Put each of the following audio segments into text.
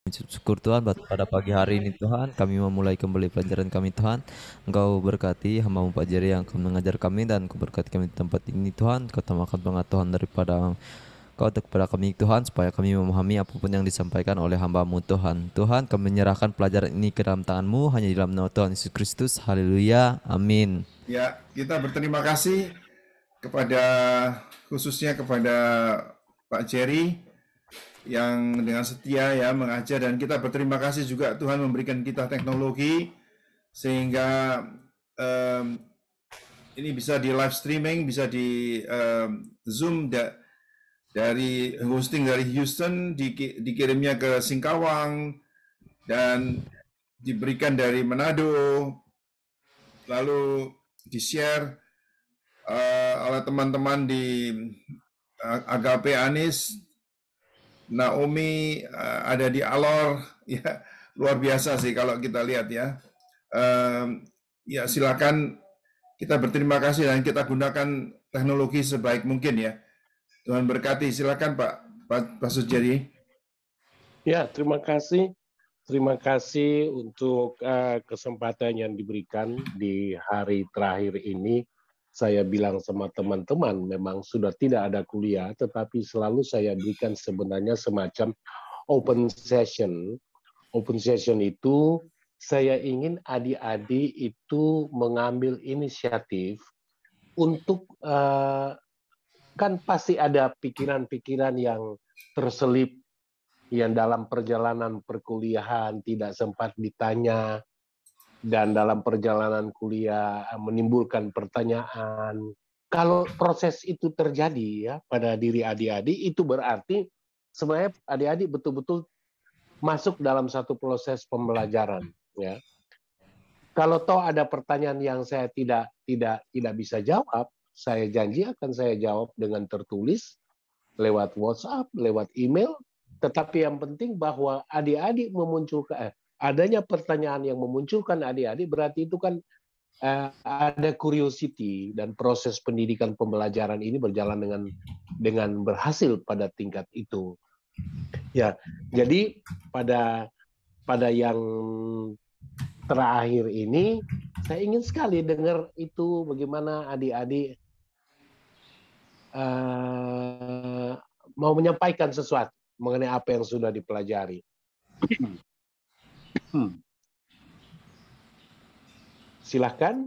Syukur Tuhan pada pagi hari ini Tuhan, kami memulai kembali pelajaran kami Tuhan. Engkau berkati hamba-Mu Pak Jerry yang akan mengajar kami dan Kau berkati kami di tempat ini Tuhan. Kau tambahkan pengetahuan daripada Kau kepada kami Tuhan, supaya kami memahami apapun yang disampaikan oleh hamba-Mu Tuhan. Tuhan, kami menyerahkan pelajaran ini ke dalam tangan-Mu, hanya di dalam nama Tuhan Yesus Kristus. Haleluya. Amin. Ya, kita berterima kasih kepada khususnya kepada Pak Jerry yang dengan setia ya mengajar, dan kita berterima kasih juga Tuhan memberikan kita teknologi sehingga ini bisa di live streaming, bisa di Zoom dari hosting dari Houston, dikirimnya ke Singkawang dan diberikan dari Manado, lalu di-share oleh teman-teman di Agape Anis, Naomi ada di Alor, ya luar biasa sih kalau kita lihat ya. Ya silakan, kita berterima kasih dan kita gunakan teknologi sebaik mungkin ya. Tuhan berkati. Silakan Pak Sujadi. Ya, terima kasih. Terima kasih untuk kesempatan yang diberikan di hari terakhir ini. Saya bilang sama teman-teman, memang sudah tidak ada kuliah, tetapi selalu saya berikan sebenarnya semacam open session. Open session itu saya ingin adik-adik itu mengambil inisiatif untuk kan pasti ada pikiran-pikiran yang terselip yang dalam perjalanan perkuliahan tidak sempat ditanya, dan dalam perjalanan kuliah menimbulkan pertanyaan. Kalau proses itu terjadi ya pada diri adik-adik, itu berarti sebenarnya adik-adik betul-betul masuk dalam satu proses pembelajaran ya. Kalau toh ada pertanyaan yang saya tidak bisa jawab, saya janji akan saya jawab dengan tertulis lewat WhatsApp, lewat email. Tetapi yang penting bahwa adik-adik memunculkan adanya pertanyaan yang memunculkan adik-adik, berarti itu kan ada curiosity, dan proses pendidikan pembelajaran ini berjalan dengan berhasil pada tingkat itu. Ya, jadi pada yang terakhir ini saya ingin sekali dengar itu bagaimana adik-adik mau menyampaikan sesuatu mengenai apa yang sudah dipelajari. Silakan.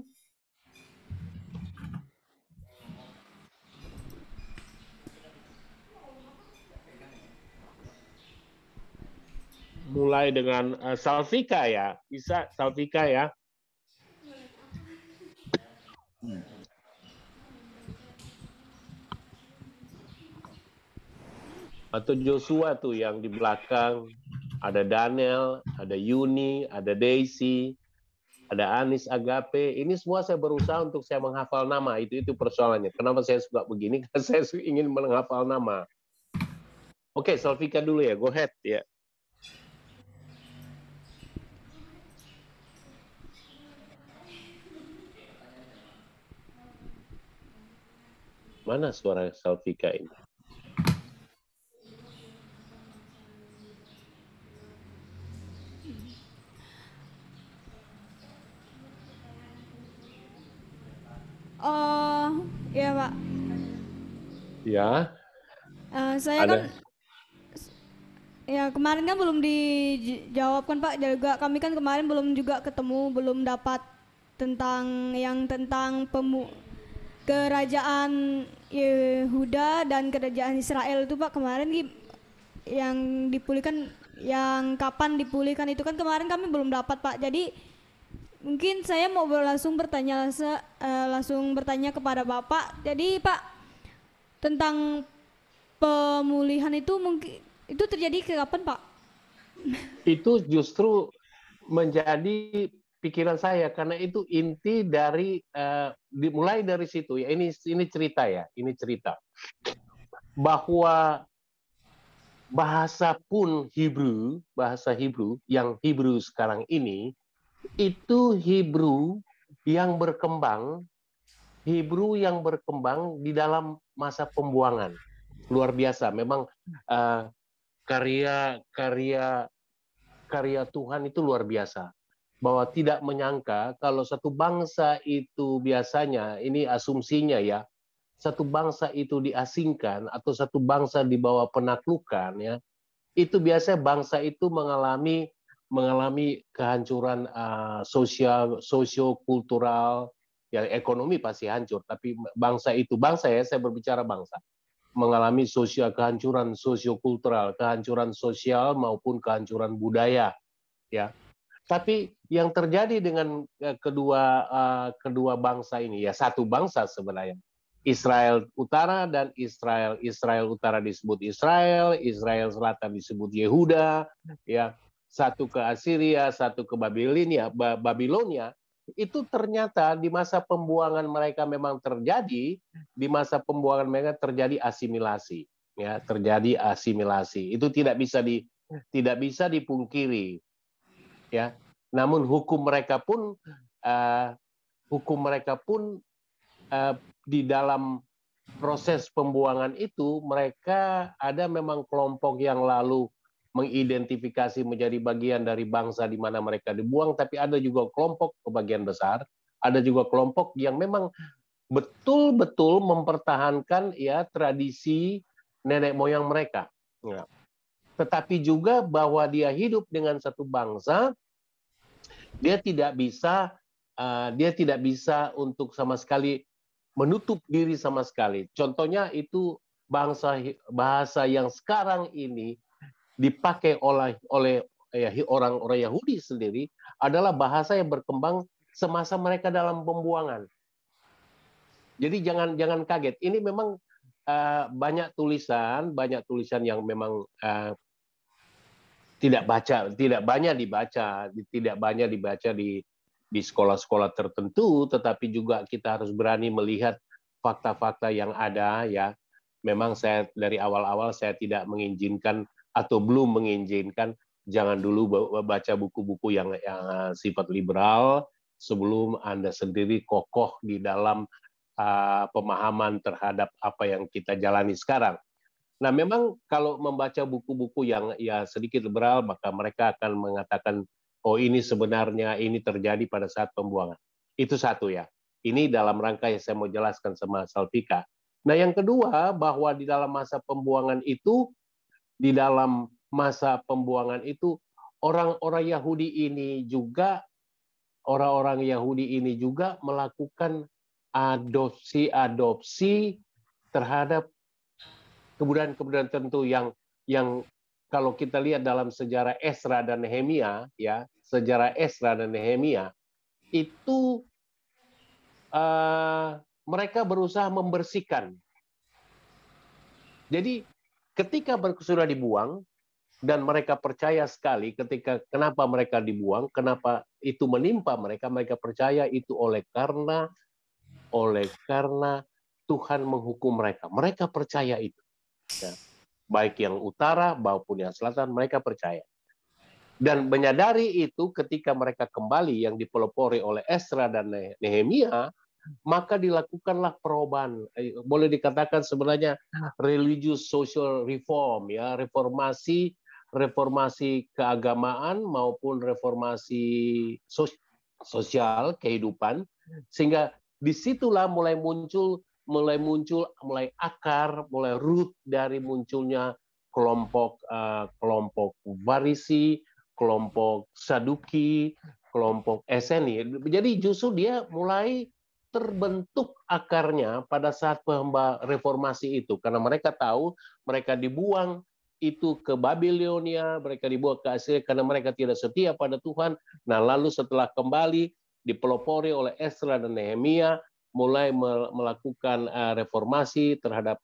Mulai dengan Salvika ya, bisa Salvika ya. Atau Joshua tuh yang di belakang, ada Daniel, ada Yuni, ada Daisy, ada Anis Agape. Ini semua saya berusaha untuk saya menghafal nama. Itu persoalannya. Kenapa saya suka begini? Karena saya ingin menghafal nama. Oke, Salvika dulu ya. Go ahead ya. Mana suara Salvika ini? Ya Pak. Ya. Saya ada. Kan ya kemarin kan belum dijawab kan Pak, juga kami kan kemarin belum juga ketemu, belum dapat tentang kerajaan Yehuda dan kerajaan Israel itu Pak, kemarin yang dipulihkan, yang kapan dipulihkan itu kan kemarin kami belum dapat Pak. Jadi mungkin saya mau langsung bertanya kepada Bapak. Jadi Pak, tentang pemulihan itu mungkin itu terjadi kapan Pak? Itu justru menjadi pikiran saya, karena itu inti dari dimulai dari situ ya. Ini cerita ya, ini cerita bahwa bahasa Hebrew yang Hebrew sekarang ini itu Hebrew yang berkembang di dalam masa pembuangan. Luar biasa memang karya karya Tuhan itu luar biasa. Bahwa tidak menyangka kalau satu bangsa itu biasanya, ini asumsinya ya, satu bangsa itu diasingkan atau satu bangsa di bawah penaklukan ya, itu biasanya bangsa itu mengalami kehancuran sosial, sosiokultural, ya ekonomi pasti hancur, tapi bangsa ya, saya berbicara bangsa, mengalami kehancuran sosiokultural, kehancuran sosial maupun kehancuran budaya, ya. Tapi yang terjadi dengan kedua bangsa ini, ya satu bangsa sebenarnya, Israel Utara dan Israel. Israel Utara disebut Israel, Israel Selatan disebut Yehuda, ya. Satu ke Assyria, satu ke Babilonia. Itu ternyata di masa pembuangan mereka memang terjadi, di masa pembuangan mereka terjadi asimilasi, ya, terjadi asimilasi. Itu tidak bisa dipungkiri, ya. Namun hukum mereka pun di dalam proses pembuangan itu, mereka ada memang kelompok yang lalu mengidentifikasi menjadi bagian dari bangsa di mana mereka dibuang, tapi ada juga kelompok kebagian besar, ada juga kelompok yang memang betul-betul mempertahankan ya tradisi nenek moyang mereka. Ya. Tetapi juga bahwa dia hidup dengan satu bangsa, dia tidak bisa untuk sama sekali menutup diri sama sekali. Contohnya itu bahasa yang sekarang ini dipakai oleh orang-orang Yahudi sendiri adalah bahasa yang berkembang semasa mereka dalam pembuangan. Jadi jangan kaget. Ini memang banyak tulisan yang memang tidak banyak dibaca di sekolah-sekolah tertentu, tetapi juga kita harus berani melihat fakta-fakta yang ada, ya. Memang saya dari awal-awal saya tidak mengizinkan atau belum mengizinkan, jangan dulu baca buku-buku yang sifat liberal sebelum Anda sendiri kokoh di dalam pemahaman terhadap apa yang kita jalani sekarang. Nah, memang kalau membaca buku-buku yang ya sedikit liberal, maka mereka akan mengatakan, oh ini sebenarnya ini terjadi pada saat pembuangan. Itu satu ya. Ini dalam rangka yang saya mau jelaskan sama Saltika. Nah, yang kedua, bahwa di dalam masa pembuangan itu, orang-orang Yahudi ini juga melakukan adopsi terhadap kebudayaan tertentu yang kalau kita lihat dalam sejarah Ezra dan Nehemia, ya, sejarah Ezra dan Nehemia itu mereka berusaha membersihkan. Jadi ketika sudah dibuang dan mereka percaya sekali kenapa mereka dibuang, kenapa itu menimpa mereka percaya itu oleh karena Tuhan menghukum mereka. Mereka percaya itu. Ya. Baik yang utara maupun yang selatan, mereka percaya. Dan menyadari itu ketika mereka kembali yang dipelopori oleh Ezra dan Nehemia, maka dilakukanlah perubahan. Boleh dikatakan sebenarnya religious social reform, ya, reformasi keagamaan maupun reformasi sosial kehidupan, sehingga disitulah mulai akar, mulai root dari munculnya kelompok Farisi, kelompok Saduki, kelompok Eseni. Jadi justru dia mulai terbentuk akarnya pada saat reformasi itu, karena mereka tahu mereka dibuang itu ke Babilonia, mereka dibuang ke Assyria karena mereka tidak setia pada Tuhan. Nah, lalu setelah kembali dipelopori oleh Ezra dan Nehemia, mulai melakukan reformasi terhadap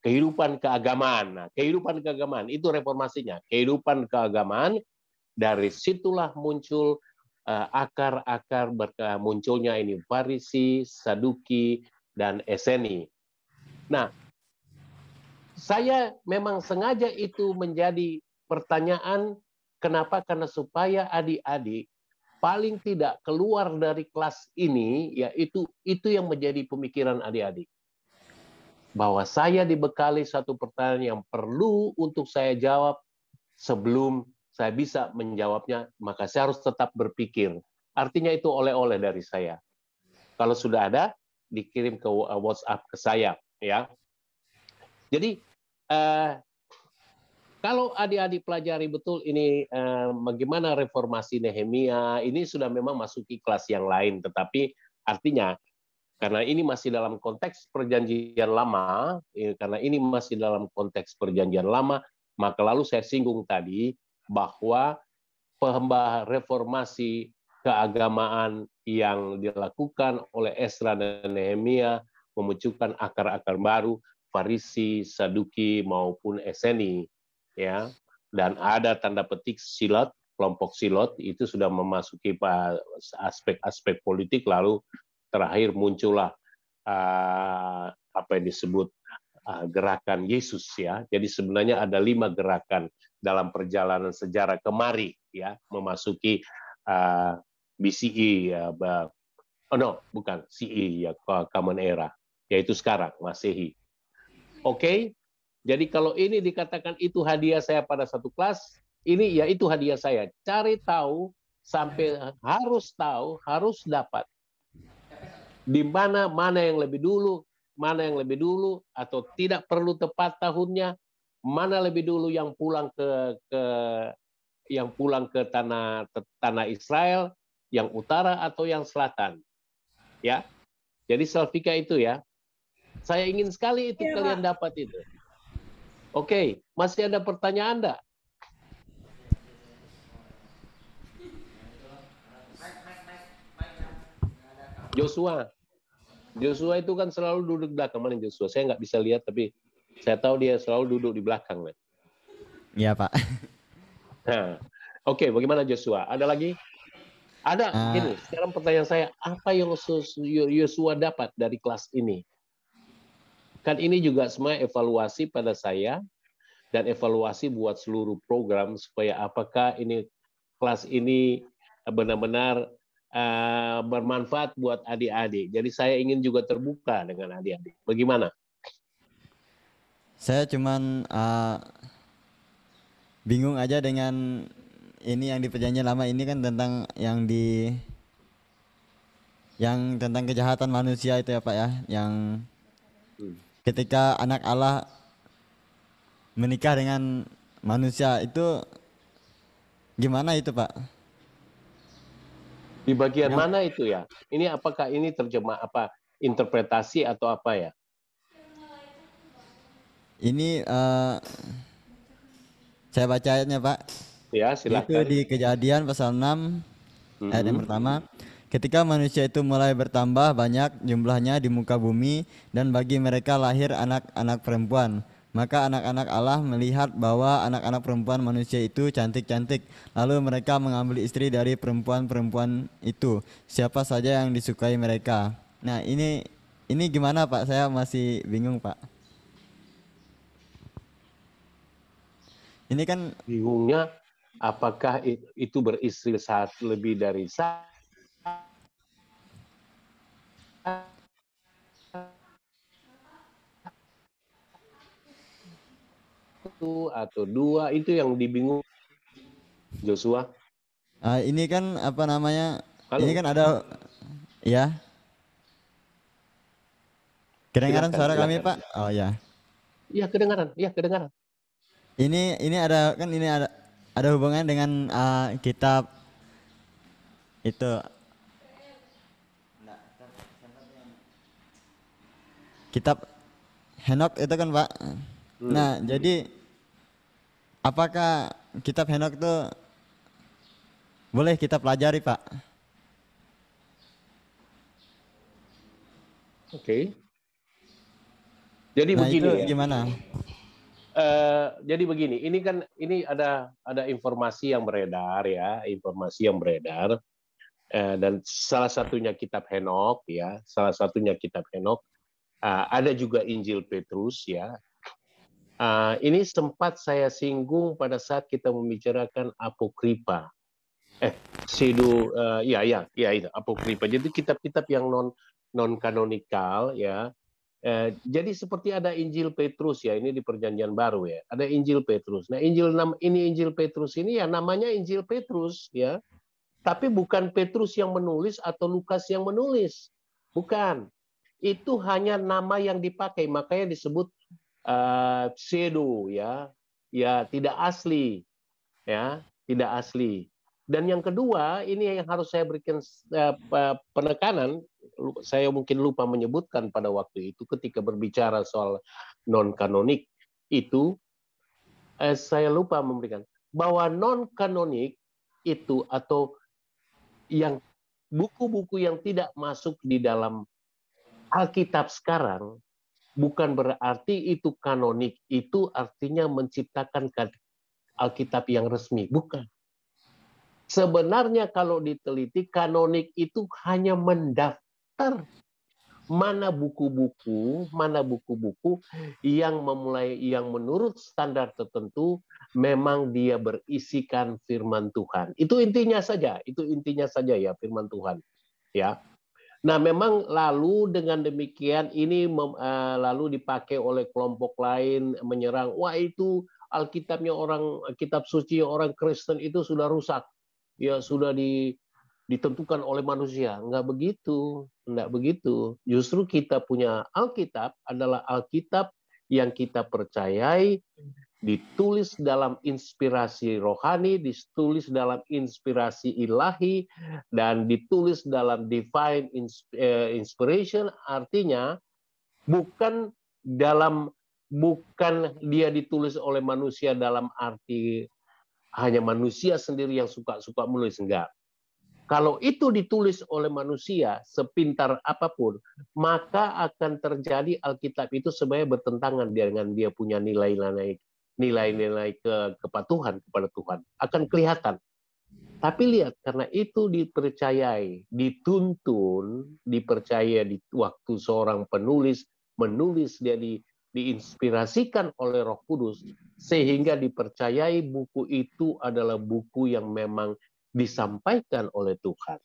kehidupan keagamaan. Nah, kehidupan keagamaan itu reformasinya. Kehidupan keagamaan, dari situlah muncul akar-akar munculnya ini Farisi, Saduki, dan Eseni. Nah, saya memang sengaja itu menjadi pertanyaan, kenapa? Karena supaya adik-adik paling tidak keluar dari kelas ini, ya itu yang menjadi pemikiran adik-adik. Bahwa saya dibekali satu pertanyaan yang perlu untuk saya jawab sebelum saya bisa menjawabnya, maka saya harus tetap berpikir. Artinya itu oleh-oleh dari saya. Kalau sudah ada, dikirim ke WhatsApp ke saya, ya. Jadi kalau adik-adik pelajari betul ini bagaimana reformasi Nehemia, ini sudah memang masuki kelas yang lain, tetapi artinya karena ini masih dalam konteks perjanjian lama, karena ini masih dalam konteks perjanjian lama, maka lalu saya singgung tadi bahwa reformasi keagamaan yang dilakukan oleh Ezra dan Nehemia memunculkan akar-akar baru, Farisi, Saduki maupun Eseni, ya, dan ada tanda petik Silot, kelompok Silot itu sudah memasuki aspek-aspek politik, lalu terakhir muncullah apa yang disebut gerakan Yesus, ya. Jadi sebenarnya ada 5 gerakan dalam perjalanan sejarah kemari, ya, memasuki BCE, ya, bukan CE, ya, Common Era, yaitu sekarang Masehi. Oke. Jadi kalau ini dikatakan itu hadiah saya pada satu kelas, ini ya itu hadiah saya. Cari tahu sampai harus tahu, harus dapat di mana yang lebih dulu, atau tidak perlu tepat tahunnya, mana lebih dulu yang pulang ke tanah Israel, yang utara atau yang selatan. Ya. Jadi Salvika itu, ya. Saya ingin sekali itu kalian dapat itu. Oke, masih ada pertanyaan enggak? Joshua itu kan selalu duduk di belakang. Mana Joshua? Saya nggak bisa lihat, tapi saya tahu dia selalu duduk di belakang. Iya, Pak. Nah, oke, bagaimana Joshua? Ada lagi? Ada. Gini, sekarang pertanyaan saya, apa yang Joshua dapat dari kelas ini? Kan ini juga semua evaluasi pada saya dan evaluasi buat seluruh program supaya apakah ini kelas ini benar-benar bermanfaat buat adik-adik. Jadi saya ingin juga terbuka dengan adik-adik. Bagaimana? Saya cuman bingung aja dengan ini yang di perjanjian lama ini kan tentang yang tentang kejahatan manusia itu ya Pak ya, yang ketika anak Allah menikah dengan manusia itu gimana itu Pak? Di bagian mana itu ya? Ini apakah ini terjemah apa interpretasi atau apa ya? Ini saya baca ayatnya Pak. Ya, silakan. Itu di Kejadian pasal 6 ayat yang pertama. Ketika manusia itu mulai bertambah banyak jumlahnya di muka bumi dan bagi mereka lahir anak-anak perempuan. Maka anak-anak Allah melihat bahwa anak-anak perempuan manusia itu cantik-cantik. Lalu mereka mengambil istri dari perempuan-perempuan itu, siapa saja yang disukai mereka. Nah ini gimana Pak? Saya masih bingung Pak. Ini kan bingungnya apakah itu beristri lebih dari satu atau 2, itu yang dibingung Joshua. Ini kan apa namanya? Halo? Ini kan ada ya. Kedengaran suara kami Pak? Oh ya. Iya kedengaran, Ini ada hubungan dengan kitab itu. Kitab Henok itu kan Pak. Nah jadi apakah kitab Henok itu boleh kita pelajari Pak? Oke. Jadi nah, begini itu ya. Gimana? Jadi begini, ini ada informasi yang beredar ya, dan salah satunya kitab Henok ya, ada juga Injil Petrus ya. Ini sempat saya singgung pada saat kita membicarakan apokripa. Itu apokripa. Jadi kitab-kitab yang non kanonikal ya, Jadi seperti ada Injil Petrus ya, ini di Perjanjian Baru ya, ada Injil Petrus. Nah, Injil Petrus ini ya namanya Injil Petrus ya, tapi bukan Petrus yang menulis atau Lukas yang menulis, bukan. Itu hanya nama yang dipakai, makanya disebut pseudo ya, ya tidak asli, ya tidak asli. Dan yang kedua, ini yang harus saya berikan penekanan. Saya mungkin lupa menyebutkan pada waktu itu ketika berbicara soal non kanonik itu, saya lupa memberikan bahwa non kanonik itu atau yang buku-buku yang tidak masuk di dalam Alkitab sekarang bukan berarti itu kanonik, itu artinya menciptakan Alkitab yang resmi, bukan. Sebenarnya kalau diteliti kanonik itu hanya mendaftar mana buku-buku yang menurut standar tertentu memang dia berisikan firman Tuhan. Itu intinya saja ya firman Tuhan. Ya. Nah, memang lalu dengan demikian ini lalu dipakai oleh kelompok lain menyerang, wah itu Alkitabnya kitab suci orang Kristen itu sudah rusak. Ya sudah ditentukan oleh manusia. Enggak begitu. Justru kita punya Alkitab adalah Alkitab yang kita percayai, ditulis dalam inspirasi rohani, ditulis dalam inspirasi ilahi, dan ditulis dalam divine inspiration, artinya bukan dia ditulis oleh manusia dalam arti hanya manusia sendiri yang suka menulis, enggak. Kalau itu ditulis oleh manusia sepintar apapun, maka akan terjadi Alkitab itu sebenarnya bertentangan dengan dia punya nilai-nilai kepatuhan kepada Tuhan. Akan kelihatan. Tapi lihat, karena itu dipercayai, dituntun, dipercaya di waktu seorang penulis menulis, dia diinspirasikan oleh Roh Kudus, sehingga dipercayai buku itu adalah buku yang memang disampaikan oleh Tuhan.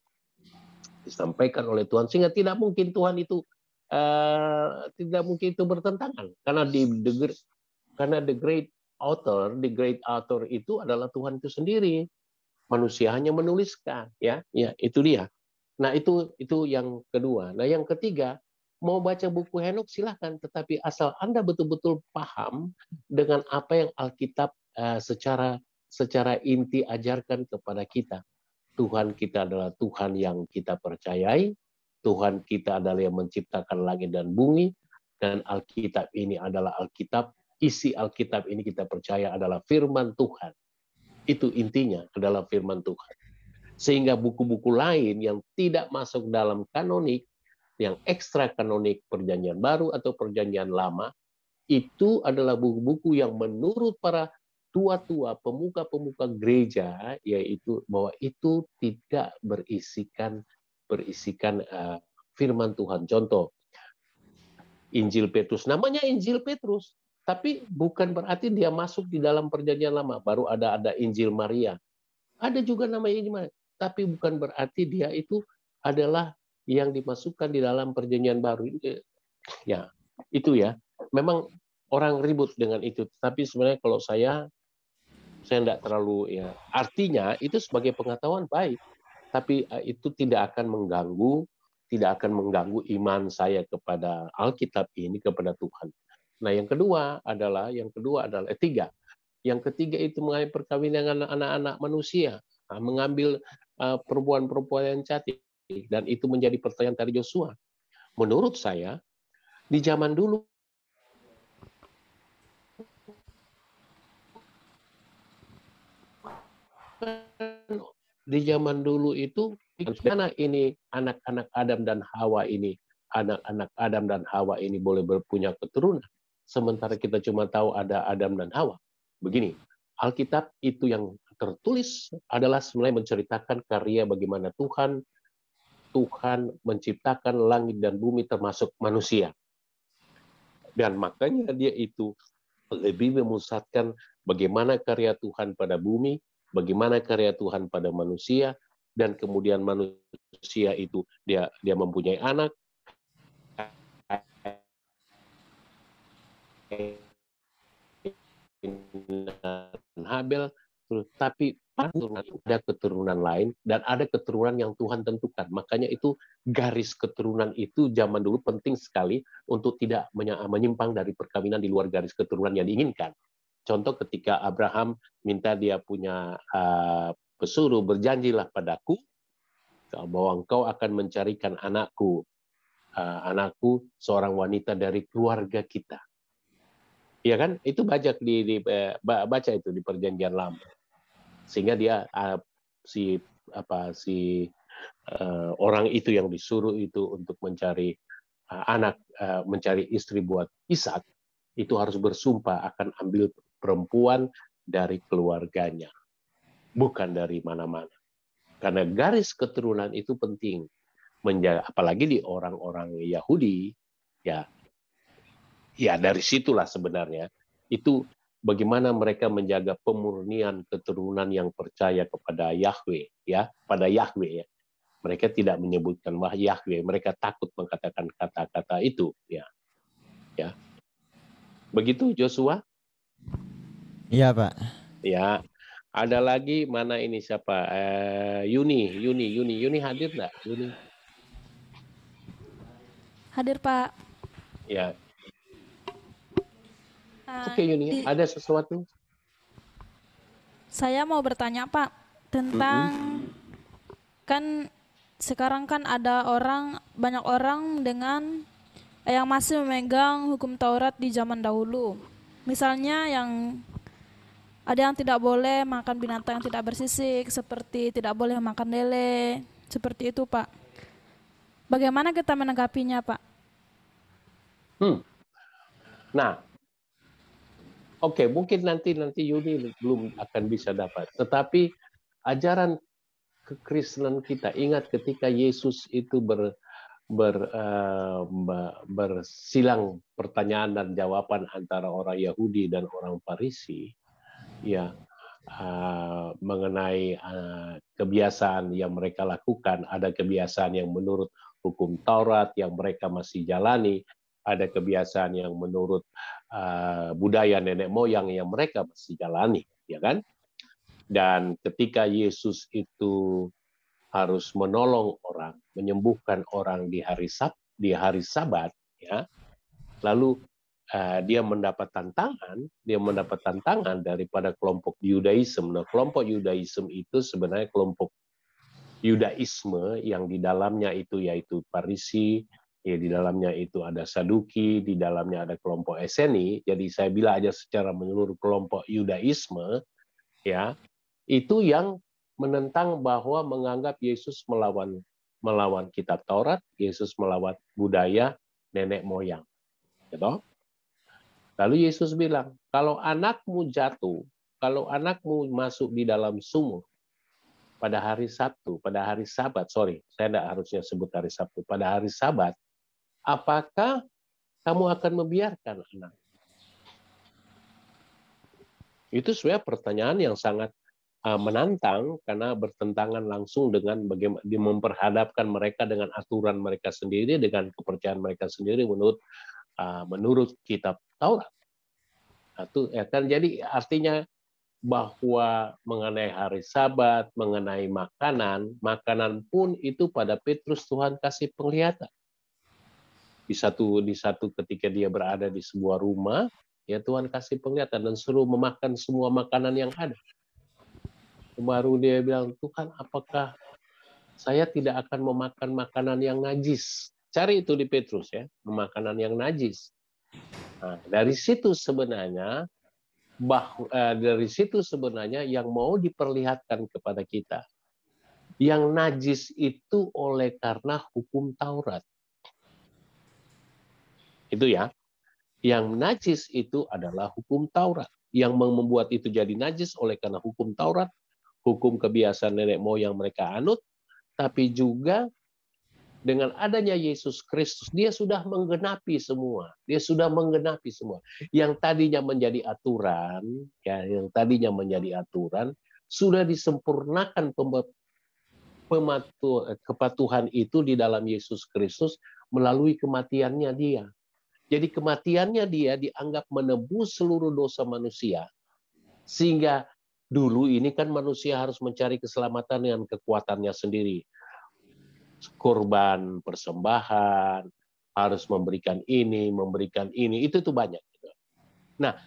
Sehingga tidak mungkin Tuhan itu bertentangan. Karena the great author itu adalah Tuhan itu sendiri. Manusia hanya menuliskan, ya itu dia. Nah, itu yang kedua. Nah, yang ketiga, mau baca buku Henok silahkan, tetapi asal Anda betul-betul paham dengan apa yang Alkitab secara inti ajarkan kepada kita. Tuhan kita adalah Tuhan yang kita percayai, Tuhan kita adalah yang menciptakan langit dan bumi, dan Alkitab ini adalah Alkitab, isi Alkitab ini kita percaya adalah firman Tuhan. Itu intinya adalah firman Tuhan. Sehingga buku-buku lain yang tidak masuk dalam kanonik, yang ekstra kanonik Perjanjian Baru atau Perjanjian Lama, itu adalah buku-buku yang menurut para tua-tua, pemuka-pemuka gereja, yaitu bahwa itu tidak berisikan firman Tuhan. Contoh, Injil Petrus, namanya Injil Petrus, tapi bukan berarti dia masuk di dalam Perjanjian Lama. Baru ada Injil Maria. Ada juga namanya Injil Maria, tapi bukan berarti dia itu adalah yang dimasukkan di dalam Perjanjian Baru. Ya, itu ya. Memang orang ribut dengan itu, tapi sebenarnya kalau saya tidak terlalu ya. Artinya itu sebagai pengetahuan baik, tapi itu tidak akan mengganggu iman saya kepada Alkitab ini, kepada Tuhan. Nah, yang kedua adalah tiga. Yang ketiga itu mengenai perkawinan dengan anak-anak manusia, mengambil perempuan-perempuan yang cantik, dan itu menjadi pertanyaan dari Yosua. Menurut saya di zaman dulu itu mana ini anak-anak Adam dan Hawa ini boleh berpunya keturunan, sementara kita cuma tahu ada Adam dan Hawa. Begini, Alkitab itu yang tertulis adalah sebenarnya menceritakan karya bagaimana Tuhan menciptakan langit dan bumi termasuk manusia. Dan makanya dia itu lebih memusatkan bagaimana karya Tuhan pada bumi, bagaimana karya Tuhan pada manusia, dan kemudian manusia itu dia mempunyai anak, Habel, tapi ada keturunan lain dan ada keturunan yang Tuhan tentukan. Makanya itu garis keturunan itu zaman dulu penting sekali untuk tidak menyimpang dari perkawinan di luar garis keturunan yang diinginkan. Contoh ketika Abraham minta dia punya pesuruh, berjanjilah padaku bahwa engkau akan mencarikan anakku seorang wanita dari keluarga kita. Ya kan? Itu baca itu di Perjanjian Lama. Sehingga dia orang itu yang disuruh itu untuk mencari mencari istri buat Ishak, itu harus bersumpah akan ambil perempuan dari keluarganya, bukan dari mana-mana. Karena garis keturunan itu penting, apalagi di orang-orang Yahudi, ya dari situlah sebenarnya itu bagaimana mereka menjaga pemurnian keturunan yang percaya kepada Yahweh, ya, pada Yahweh, ya. Mereka tidak menyebutkan Yahweh, mereka takut mengatakan kata-kata itu, ya. Begitu Joshua? Iya, Pak. Ya. Ada lagi mana ini siapa? Yuni hadir nggak? Yuni. Hadir, Pak. Ya. Oke, Yuni, ada sesuatu? Saya mau bertanya, Pak, tentang kan sekarang kan ada banyak orang dengan yang masih memegang hukum Taurat di zaman dahulu. Misalnya ada yang tidak boleh makan binatang yang tidak bersisik, seperti tidak boleh makan lele, seperti itu, Pak. Bagaimana kita menanggapinya, Pak? Nah, oke, mungkin nanti Yuni belum akan bisa dapat. Tetapi ajaran kekristenan kita, ingat ketika Yesus itu bersilang pertanyaan dan jawaban antara orang Yahudi dan orang Farisi, ya, mengenai kebiasaan yang mereka lakukan. Ada kebiasaan yang menurut hukum Taurat yang mereka masih jalani, ada kebiasaan yang menurut budaya nenek moyang yang mereka masih jalani, ya kan? Dan ketika Yesus itu harus menolong orang, menyembuhkan orang di hari Sabat, ya. Lalu dia mendapat tantangan daripada kelompok Yudaisme. Nah, kelompok Yudaisme itu sebenarnya kelompok Yudaisme yang di dalamnya itu yaitu Farisi, ya, di dalamnya itu ada Saduki, di dalamnya ada kelompok Eseni. Jadi saya bilang aja secara menyeluruh kelompok Yudaisme, ya, itu yang menentang bahwa menganggap Yesus melawan kitab Taurat, Yesus melawan budaya nenek moyang. Gitu? Lalu Yesus bilang, kalau anakmu jatuh, kalau anakmu masuk di dalam sumur pada hari Sabtu, pada hari Sabat, saya tidak harusnya sebut hari Sabtu, pada hari Sabat, apakah kamu akan membiarkan anak? Itu sebenarnya pertanyaan yang sangat menantang karena bertentangan langsung dengan bagaimana memperhadapkan mereka dengan aturan mereka sendiri, dengan kepercayaan mereka sendiri menurut kitab Taurat. Itu ya kan, jadi artinya bahwa mengenai hari Sabat, mengenai makanan pun itu pada Petrus Tuhan kasih penglihatan. Di satu ketika dia berada di sebuah rumah, ya Tuhan kasih penglihatan dan suruh memakan semua makanan yang ada. Baru dia bilang, Tuhan, apakah saya tidak akan memakan makanan yang najis? Cari itu di Petrus, ya, makanan yang najis. Nah, dari situ sebenarnya yang mau diperlihatkan kepada kita, yang najis itu oleh karena hukum Taurat. Itu ya, yang najis itu adalah hukum Taurat. Yang membuat itu jadi najis oleh karena hukum Taurat, hukum kebiasaan nenek moyang mereka anut, tapi juga dengan adanya Yesus Kristus, dia sudah menggenapi semua. Dia sudah menggenapi semua. Yang tadinya menjadi aturan, ya, sudah disempurnakan kepatuhan itu di dalam Yesus Kristus melalui kematiannya dia. Jadi kematiannya dia dianggap menebus seluruh dosa manusia. Sehingga dulu ini kan manusia harus mencari keselamatan dengan kekuatannya sendiri. Korban, persembahan, harus memberikan ini, itu tuh banyak. Nah,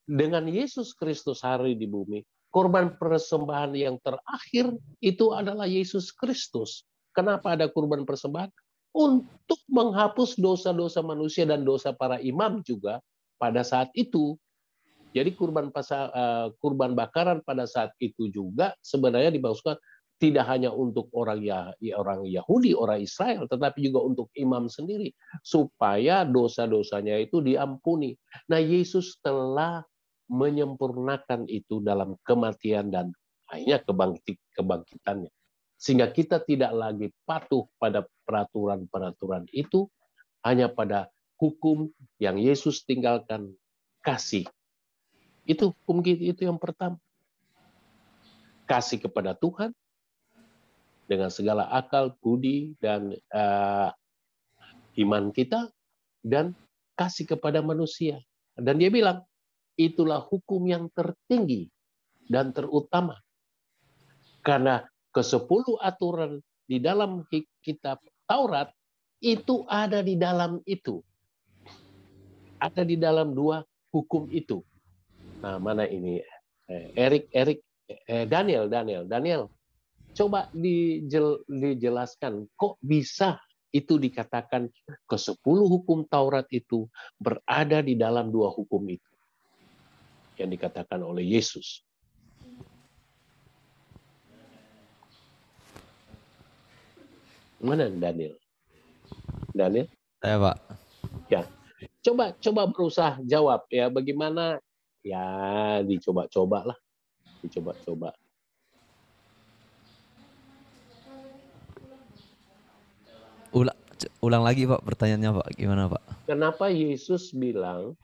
dengan Yesus Kristus hari di bumi, korban persembahan yang terakhir itu adalah Yesus Kristus. Kenapa ada korban persembahan? Untuk menghapus dosa-dosa manusia dan dosa para imam juga pada saat itu. Jadi kurban bakaran pada saat itu juga sebenarnya dimaksudkan tidak hanya untuk orang Yahudi, orang Israel, tetapi juga untuk imam sendiri supaya dosa-dosanya itu diampuni. Nah, Yesus telah menyempurnakan itu dalam kematian dan akhirnya kebangkitannya. Sehingga kita tidak lagi patuh pada peraturan-peraturan itu, hanya pada hukum yang Yesus tinggalkan, kasih. Itu hukum itu yang pertama. Kasih kepada Tuhan dengan segala akal, budi, dan iman kita, dan kasih kepada manusia. Dan dia bilang, itulah hukum yang tertinggi dan terutama. Karena ke-10 aturan di dalam kitab Taurat itu ada di dalam itu. Ada di dalam 2 hukum itu. Nah, mana ini? Daniel. Coba dijelaskan, kok bisa itu dikatakan ke-10 hukum Taurat itu berada di dalam 2 hukum itu yang dikatakan oleh Yesus. Mana Daniel? Saya Pak. Ya, coba berusaha jawab ya. Bagaimana? Ya, dicoba-coba lah. Ulang lagi Pak pertanyaannya Pak. Gimana Pak? Kenapa Yesus bilang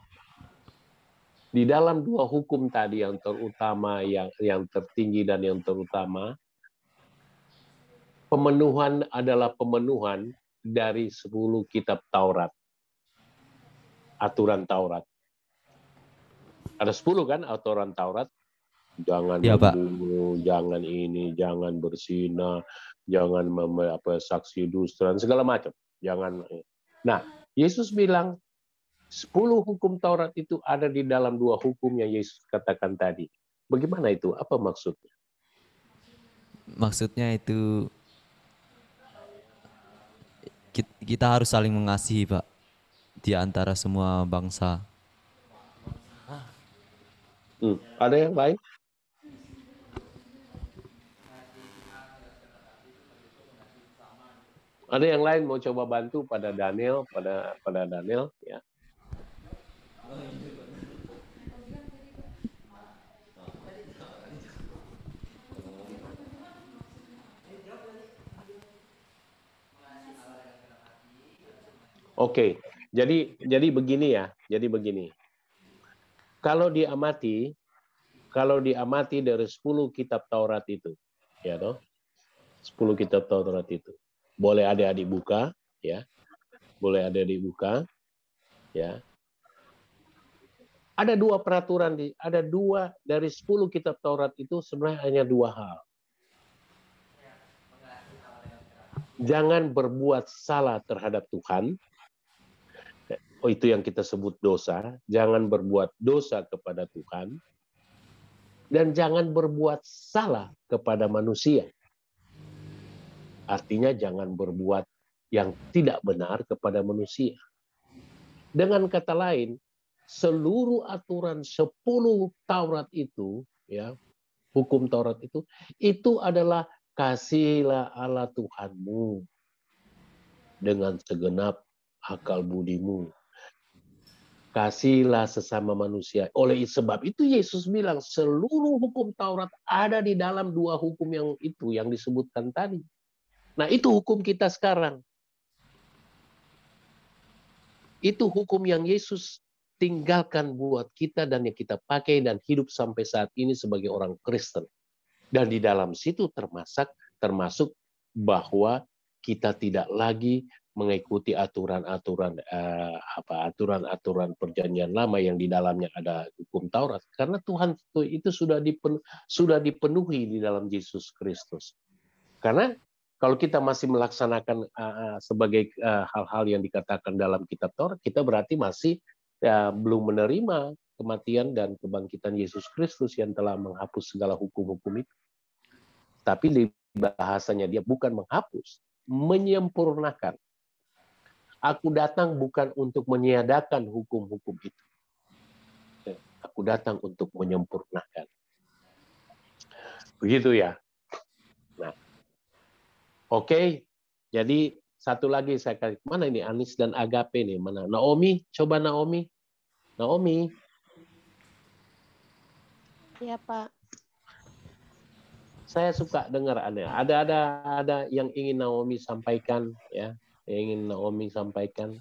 di dalam 2 hukum tadi yang terutama, yang tertinggi dan yang terutama, pemenuhan adalah pemenuhan dari 10 kitab Taurat. Aturan Taurat. Ada 10 kan aturan Taurat? Jangan Ya, Pak. membunuh, jangan ini, jangan berzina, jangan saksi dusta, segala macam. Jangan. Nah, Yesus bilang 10 hukum Taurat itu ada di dalam 2 hukum yang Yesus katakan tadi. Bagaimana itu? Apa maksudnya? Maksudnya itu kita harus saling mengasihi Pak di antara semua bangsa. Ada yang lain? Ada yang lain mau coba bantu pada Daniel, pada Daniel ya. Oke, jadi begini ya. Jadi begini. Kalau diamati dari 10 kitab Taurat itu, ya toh? 10 kitab Taurat itu. Boleh adik-adik buka, ya. Boleh adik-adik buka, ya. Ada 2 peraturan ada 2 dari 10 kitab Taurat itu sebenarnya hanya 2 hal. Jangan berbuat salah terhadap Tuhan. Oh, itu yang kita sebut dosa. Jangan berbuat dosa kepada Tuhan. Dan jangan berbuat salah kepada manusia. Artinya jangan berbuat yang tidak benar kepada manusia. Dengan kata lain, seluruh aturan 10 Taurat itu, ya, hukum Taurat itu adalah kasihilah Allah Tuhanmu dengan segenap akal budimu. Kasihilah sesama manusia. Oleh sebab itu Yesus bilang seluruh hukum Taurat ada di dalam 2 hukum yang itu yang disebutkan tadi. Nah, itu hukum kita sekarang. Itu hukum yang Yesus tinggalkan buat kita dan yang kita pakai dan hidup sampai saat ini sebagai orang Kristen. Dan di dalam situ termasuk bahwa kita tidak lagi mengikuti aturan-aturan aturan-aturan perjanjian lama yang di dalamnya ada hukum Taurat, karena Tuhan itu sudah dipenuhi di dalam Yesus Kristus. Karena kalau kita masih melaksanakan sebagai hal-hal yang dikatakan dalam kitab Taurat, kita berarti masih belum menerima kematian dan kebangkitan Yesus Kristus yang telah menghapus segala hukum-hukum itu. Tapi di bahasanya dia bukan menghapus, menyempurnakan. Aku datang bukan untuk meniadakan hukum-hukum itu. Aku datang untuk menyempurnakan. Begitu ya. Nah, oke. Jadi satu lagi saya kasih, mana ini Anis dan Agape nih, mana? Naomi, coba Naomi. Naomi. Iya, Pak. Saya suka dengar ada yang ingin Naomi sampaikan ya. Yang ingin Naomi sampaikan.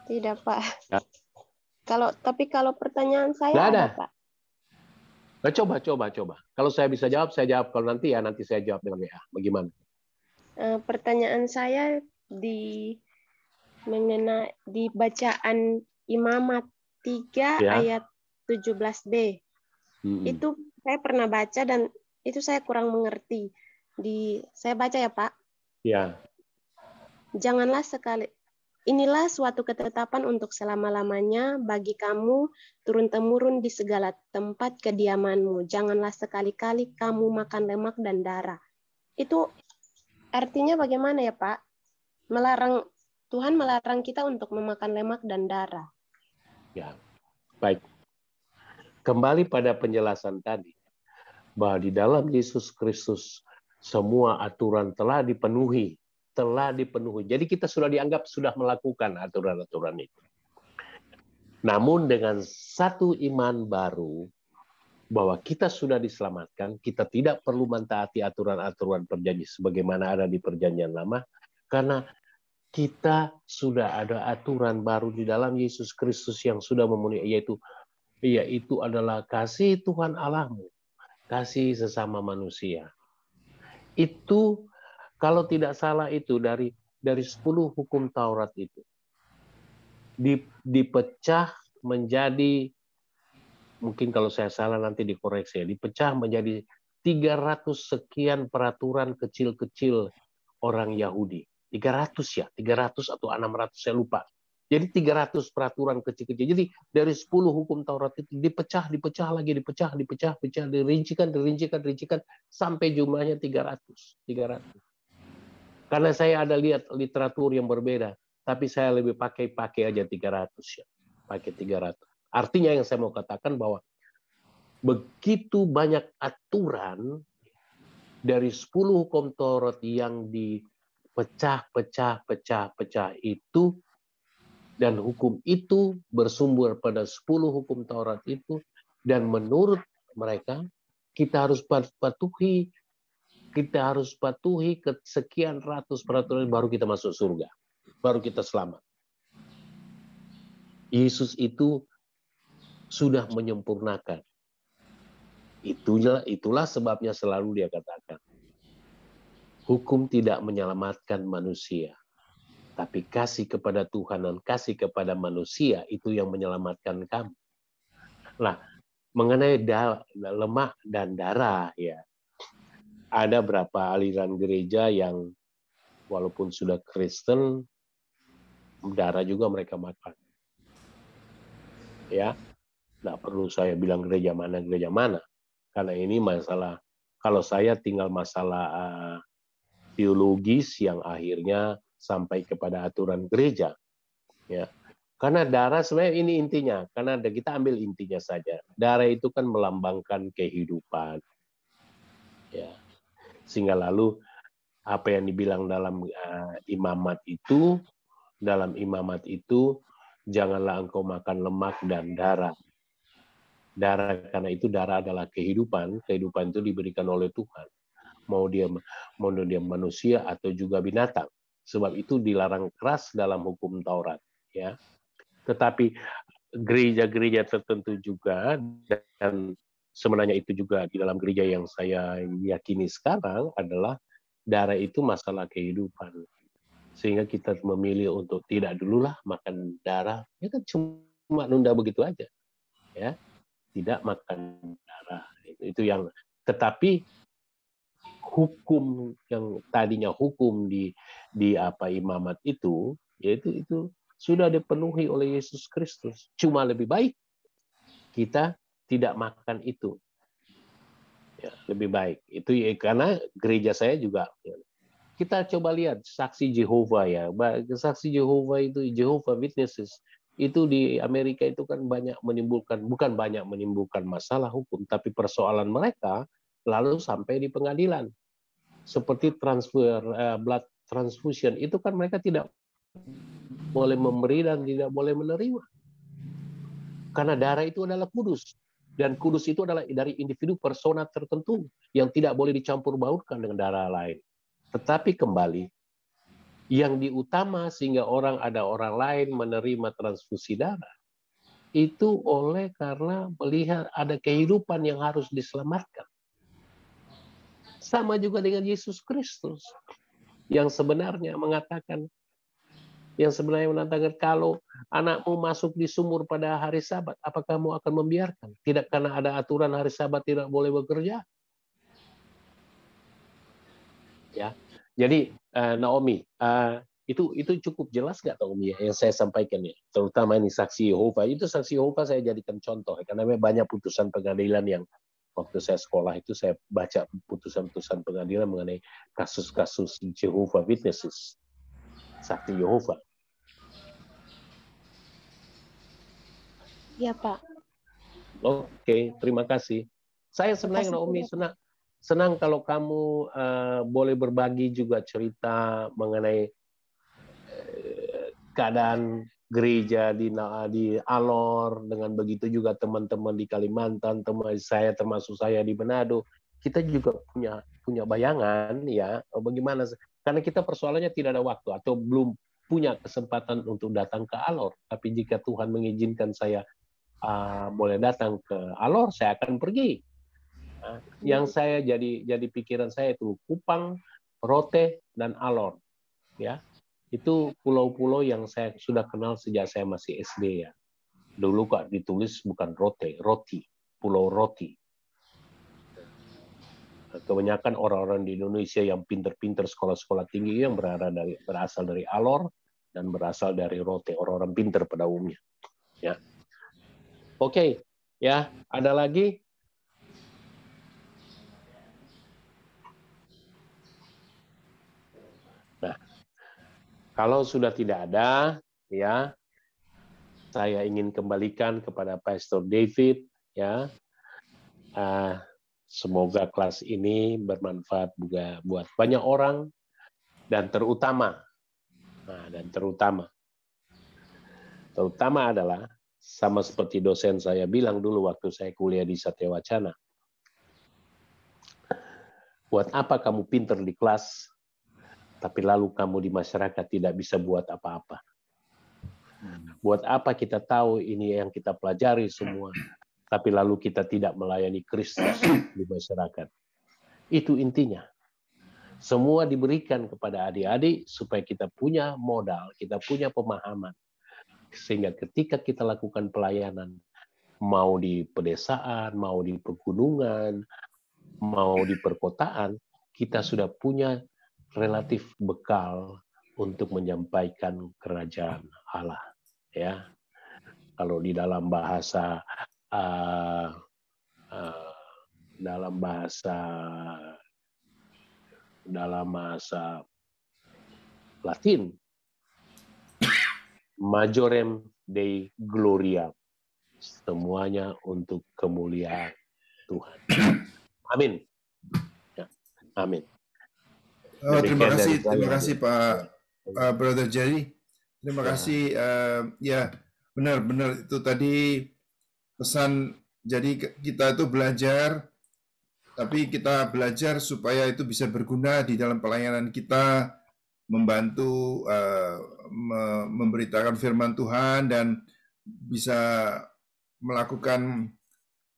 Tidak, Pak. Ya. Tapi kalau pertanyaan saya Nggak ada. Pak. Nah, coba. Kalau saya bisa jawab, saya jawab. Kalau nanti saya jawab dengan WA. Bagaimana? Pertanyaan saya mengenai di bacaan Imamat 3 Ya. ayat 17b. Itu saya pernah baca dan itu saya kurang mengerti. Saya baca ya, Pak. Ya. Inilah suatu ketetapan untuk selama-lamanya bagi kamu turun-temurun di segala tempat kediamanmu. Janganlah sekali-kali kamu makan lemak dan darah. Itu artinya bagaimana ya, Pak? Tuhan melarang kita untuk memakan lemak dan darah. Ya, baik. Kembali pada penjelasan tadi, bahwa di dalam Yesus Kristus semua aturan telah dipenuhi. Jadi kita sudah dianggap sudah melakukan aturan-aturan itu. Namun dengan satu iman baru, bahwa kita sudah diselamatkan, kita tidak perlu mentaati aturan-aturan perjanjian sebagaimana ada di perjanjian lama, karena kita sudah ada aturan baru di dalam Yesus Kristus yang sudah memenuhi, yaitu adalah kasih Tuhan Allahmu, kasih sesama manusia. Itu kalau tidak salah itu dari 10 hukum Taurat itu dipecah menjadi, mungkin kalau saya salah nanti dikoreksi, dipecah menjadi 300 sekian peraturan kecil-kecil orang Yahudi. 300 atau 600 saya lupa. Jadi 300 peraturan kecil-kecil. Jadi dari 10 hukum Taurat itu dipecah lagi, dirincikan sampai jumlahnya 300. Karena saya ada lihat literatur yang berbeda, tapi saya lebih pakai aja 300 ya. Pakai 300. Artinya yang saya mau katakan bahwa begitu banyak aturan dari 10 hukum Taurat yang dipecah itu, dan hukum itu bersumber pada 10 hukum Taurat itu, dan menurut mereka kita harus patuhi ke sekian ratus peraturan baru kita masuk surga, baru kita selamat. Yesus itu sudah menyempurnakan. Itulah sebabnya selalu dia katakan, hukum tidak menyelamatkan manusia, tapi kasih kepada Tuhan dan kasih kepada manusia itu yang menyelamatkan kamu. Nah, mengenai lemak dan darah ya, ada berapa aliran gereja yang walaupun sudah Kristen, darah juga mereka makan. Ya, nggak perlu saya bilang gereja mana. Karena ini masalah, kalau saya tinggal masalah teologis yang akhirnya sampai kepada aturan gereja. Ya, karena darah sebenarnya ini intinya, karena kita ambil intinya saja. Darah itu kan melambangkan kehidupan. Ya. Sehingga lalu apa yang dibilang dalam imamat itu, janganlah engkau makan lemak dan darah. Karena itu darah adalah kehidupan itu diberikan oleh Tuhan. Mau dia manusia atau juga binatang. Sebab itu dilarang keras dalam hukum Taurat. ya. Tetapi gereja-gereja tertentu juga, dan sebenarnya itu juga di dalam gereja yang saya yakini sekarang adalah darah itu masalah kehidupan. Sehingga kita memilih untuk tidak dululah makan darah, ya kan cuma nunda begitu aja, ya, tidak makan darah. Itu yang, tetapi hukum yang tadinya hukum di imamat itu, yaitu itu sudah dipenuhi oleh Yesus Kristus. Cuma lebih baik kita tidak makan itu. Ya, lebih baik. Itu ya, karena gereja saya juga, ya, kita coba lihat saksi Jehovah ya. Saksi Jehovah itu, Jehovah Witnesses, itu di Amerika itu kan bukan banyak menimbulkan masalah hukum, tapi persoalan mereka lalu sampai di pengadilan. Seperti blood transfusion, itu kan mereka tidak boleh memberi dan tidak boleh menerima. Karena darah itu adalah kudus. Dan kudus itu adalah dari individu persona tertentu yang tidak boleh dicampur baurkan dengan darah lain. Tetapi kembali, yang diutama sehingga ada orang lain menerima transfusi darah, itu karena melihat ada kehidupan yang harus diselamatkan. Sama juga dengan Yesus Kristus, yang sebenarnya mengatakan, kalau anakmu masuk di sumur pada hari Sabat, apa kamu akan membiarkan? Tidak karena ada aturan hari Sabat tidak boleh bekerja. Ya, jadi Naomi, itu cukup jelas nggak Naomi yang saya sampaikan ya, terutama ini saksi Yehova. Itu saksi Yehova saya jadikan contoh karena banyak putusan pengadilan yang waktu saya sekolah itu saya baca putusan-putusan pengadilan mengenai kasus-kasus Jehovah Witnesses, saksi Yehova. Ya Pak. Oke, terima kasih. Saya senang Naomi, senang kalau kamu boleh berbagi juga cerita mengenai keadaan gereja di Alor, dengan begitu juga teman-teman di Kalimantan, termasuk saya di Manado. Kita juga punya bayangan ya bagaimana, karena kita persoalannya tidak ada waktu atau belum punya kesempatan untuk datang ke Alor. Tapi jika Tuhan mengizinkan saya boleh datang ke Alor, saya akan pergi. Yang saya jadi pikiran saya itu Kupang, Rote, dan Alor. Ya, itu pulau-pulau yang saya sudah kenal sejak saya masih SD ya. Dulu kok ditulis bukan Rote, Roti, Pulau Roti. Kebanyakan orang-orang di Indonesia yang pinter-pinter sekolah-sekolah tinggi yang berasal dari Alor dan berasal dari Rote, orang-orang pinter pada umumnya. Ya. Oke, ya, ada lagi? Nah, kalau sudah tidak ada, ya, saya ingin kembalikan kepada Pastor David, ya. Semoga kelas ini bermanfaat juga buat banyak orang, dan terutama adalah sama seperti dosen saya bilang dulu waktu saya kuliah di Satya Wacana. Buat apa kamu pinter di kelas, tapi lalu kamu di masyarakat tidak bisa buat apa-apa? Buat apa kita tahu ini yang kita pelajari semua, tapi lalu kita tidak melayani Kristus di masyarakat? Itu intinya. Semua diberikan kepada adik-adik supaya kita punya modal, kita punya pemahaman. Sehingga ketika kita lakukan pelayanan, mau di pedesaan, mau di pegunungan, mau di perkotaan, kita sudah punya relatif bekal untuk menyampaikan kerajaan Allah. Ya, kalau di dalam bahasa Latin, Majorem Dei Gloria, semuanya untuk kemuliaan Tuhan. Amin. Ya, amin. Terima kasih Pak Brother Jerry. Terima kasih. Ya, benar-benar itu tadi pesan. Jadi kita itu belajar, tapi kita belajar supaya itu bisa berguna di dalam pelayanan kita membantu memberitakan firman Tuhan dan bisa melakukan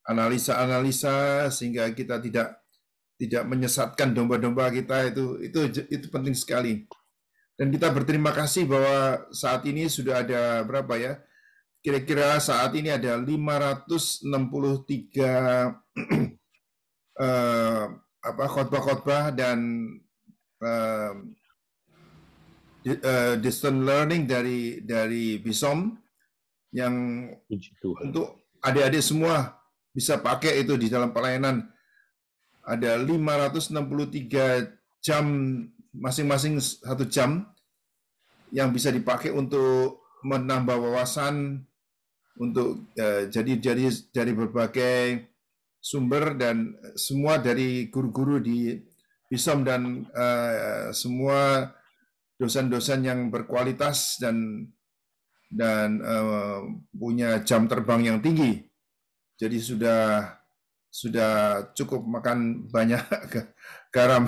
analisa-analisa sehingga kita tidak menyesatkan domba-domba kita. Itu penting sekali. Dan kita berterima kasih bahwa saat ini sudah ada berapa ya? Kira-kira saat ini ada 563 khotbah-khotbah dan distance learning dari BISOM yang untuk adik-adik semua bisa pakai itu di dalam pelayanan. Ada 563 jam, masing-masing 1 jam yang bisa dipakai untuk menambah wawasan, untuk jadi dari berbagai sumber dan semua dari guru-guru di BISOM dan semua dosen-dosen yang berkualitas dan punya jam terbang yang tinggi. Jadi sudah cukup makan banyak garam,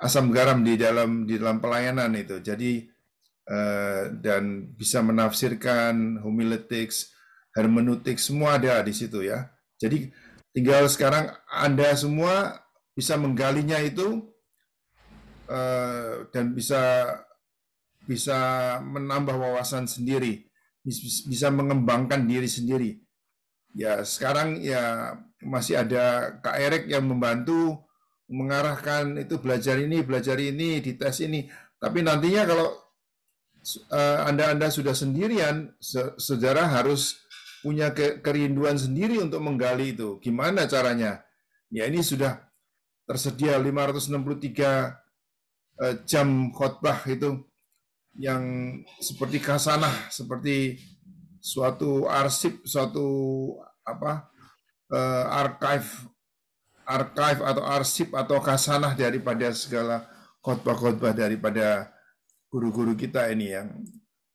asam garam di dalam pelayanan itu. Jadi dan bisa menafsirkan homiletics, hermeneutik, semua ada di situ ya. Jadi tinggal sekarang Anda semua bisa menggalinya itu dan bisa menambah wawasan sendiri, bisa mengembangkan diri sendiri. Ya sekarang ya masih ada Kak Erik yang membantu mengarahkan itu belajar ini, di tes ini. Tapi nantinya kalau Anda sudah sendirian, saudara harus punya kerinduan sendiri untuk menggali itu. Gimana caranya? Ya ini sudah tersedia 563 jam khotbah itu yang seperti khasanah, seperti suatu arsip, suatu archive atau arsip atau khasanah daripada segala khotbah-khotbah daripada guru-guru kita ini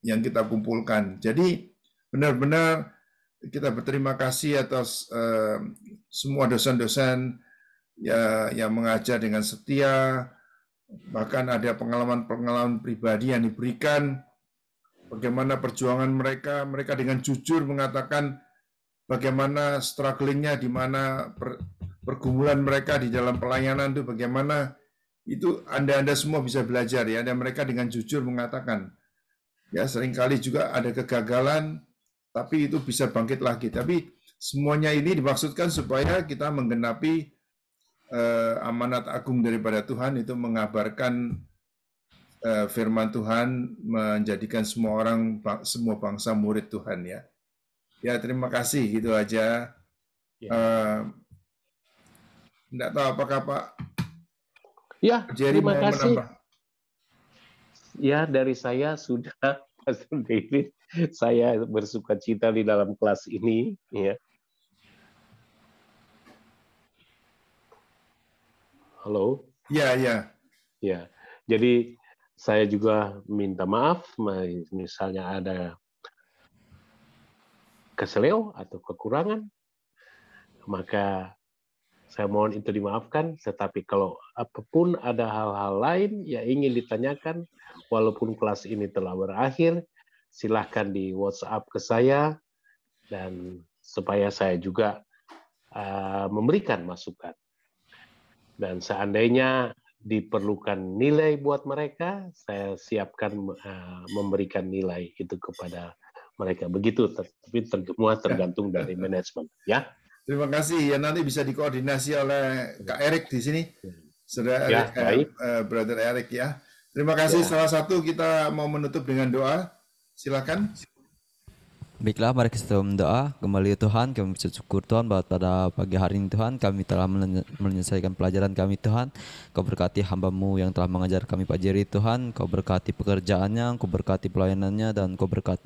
yang kita kumpulkan. Jadi benar-benar kita berterima kasih atas semua dosen-dosen yang mengajar dengan setia. Bahkan ada pengalaman-pengalaman pribadi yang diberikan, bagaimana perjuangan mereka dengan jujur mengatakan bagaimana strugglingnya, di mana pergumulan mereka di dalam pelayanan itu bagaimana. Itu Anda semua bisa belajar ya, dan mereka dengan jujur mengatakan, ya seringkali juga ada kegagalan, tapi itu bisa bangkit lagi. Tapi semuanya ini dimaksudkan supaya kita menggenapi amanat agung daripada Tuhan, itu mengabarkan firman Tuhan, menjadikan semua bangsa murid Tuhan ya. Ya terima kasih, gitu aja. Tidak tahu apakah Pak Ya, Jerry terima mau kasih. menambah. Ya, dari saya sudah, Pastor David. Saya bersuka cita di dalam kelas ini. Ya. Halo? Ya. Ya, jadi saya juga minta maaf, misalnya ada keseleo atau kekurangan, maka saya mohon itu dimaafkan, tetapi kalau apapun ada hal-hal lain yang ingin ditanyakan, walaupun kelas ini telah berakhir, silahkan di WhatsApp ke saya, dan supaya saya juga memberikan masukan. Dan seandainya diperlukan nilai buat mereka, saya siapkan memberikan nilai itu kepada mereka. Begitu, tapi semua tergantung dari manajemen. Ya. Terima kasih. Ya nanti bisa dikoordinasi oleh Kak Erik di sini. Saudara Ya, baik. Brother Erik ya. Terima kasih. Ya. Salah satu kita mau menutup dengan doa. Silakan. Baiklah, mari kita berdoa. Kembali Tuhan, kami bersyukur Tuhan bahwa pada pagi hari ini Tuhan kami telah menyelesaikan pelajaran kami Tuhan. Kau berkati hamba-Mu yang telah mengajar kami Pak Jerry Tuhan. Kau berkati pekerjaannya, Kau berkati pelayanannya, dan Kau berkati